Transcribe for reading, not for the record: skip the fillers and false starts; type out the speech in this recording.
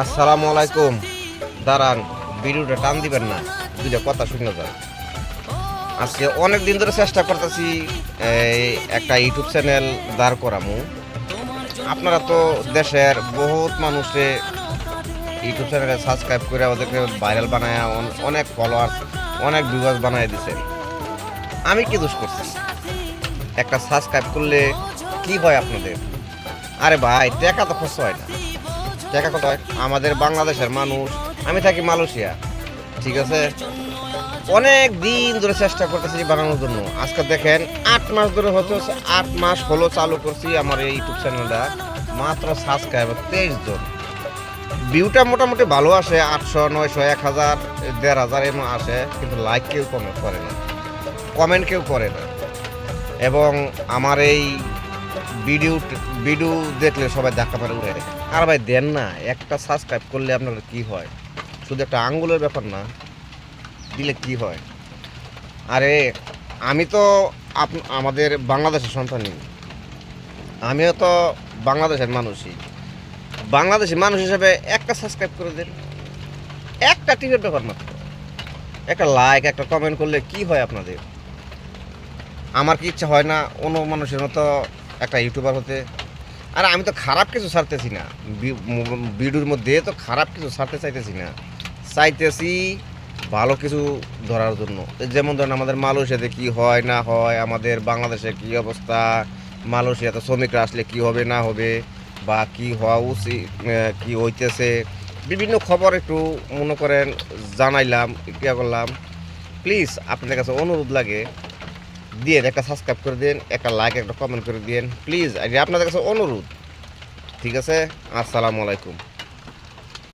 আসসালামু আলাইকুম। দাঁড়ান, ভিডিওটা টান দিবেন না, দুইটা কথা শুনে যান। আজকে অনেক দিন ধরে চেষ্টা করতেছি একটা ইউটিউব চ্যানেল দাঁড় করামু। আপনারা তো দেশের বহুত মানুষে ইউটিউব চ্যানেলে সাবস্ক্রাইব করে ওদেরকে ভাইরাল বানায় অনেক ফলোয়ার্স, অনেক ভিউয়ার্স বানায় দিচ্ছেন। আমি কি দোষ করছি? একটা সাবস্ক্রাইব করলে কি হয় আপনাদের? আরে ভাই, টাকা তো খরচ হয় না। টাকা কত হয়? আমাদের বাংলাদেশের মানুষ, আমি থাকি মালয়েশিয়া, ঠিক আছে, অনেক দিন ধরে চেষ্টা করতেছি বানানোর জন্য। আজকে দেখেন 8 মাস ধরে হচ্ছে, 8 মাস হলো চালু করছি আমার এই ইউটিউব চ্যানেলটা। মাত্র সাবস্ক্রাইবার 23 জন। ভিউটা মোটামুটি ভালো আসে, 800, 900, 1000, 1500 এমন আসে, কিন্তু লাইক কেউ করে না, কমেন্ট কেউ করে না। এবং আমার এই ভিডিও ভিডিও দেখলে সবাই দেখা পারে উড়ে। আর ভাই দেন না, একটা সাবস্ক্রাইব করলে আপনার কি হয়? শুধু একটা আঙ্গুলের ব্যাপার না, দিলে কি হয়? আরে আমি তো আমাদের বাংলাদেশের সন্তানই, আমিও তো বাংলাদেশের মানুষই। বাংলাদেশি মানুষ হিসেবে একটা সাবস্ক্রাইব করে দেন, একটা টিভির ব্যাপার মাত্র, একটা লাইক, একটা কমেন্ট করলে কি হয় আপনাদের? আমার কি ইচ্ছা হয় না অন্য মানুষের মতো একটা ইউটিউবার হতে? আর আমি তো খারাপ কিছু ছাড়তেছি না, ভিডিওর মধ্যে তো খারাপ কিছু ছাড়তে চাইতেছি না, চাইতেছি ভালো কিছু ধরার জন্য। যেমন ধরেন আমাদের মালয়েশিয়াতে কি হয় না হয়, আমাদের বাংলাদেশে কি অবস্থা, মালয়েশিয়াতে শ্রমিকরা আসলে কি হবে না হবে, বা কি হওয়া উচিত, কি হইতেছে, বিভিন্ন খবর একটু মনে করেন জানাইলাম, ইয়া করলাম। প্লিজ আপনাদের কাছে অনুরোধ লাগে, দিয়ে একটা সাবস্ক্রাইব করে দিন, একটা লাইক, একটা কমেন্ট করে দিন প্লিজ, আপনাদের কাছে অনুরোধ। ঠিক আছে, আসসালামু আলাইকুম।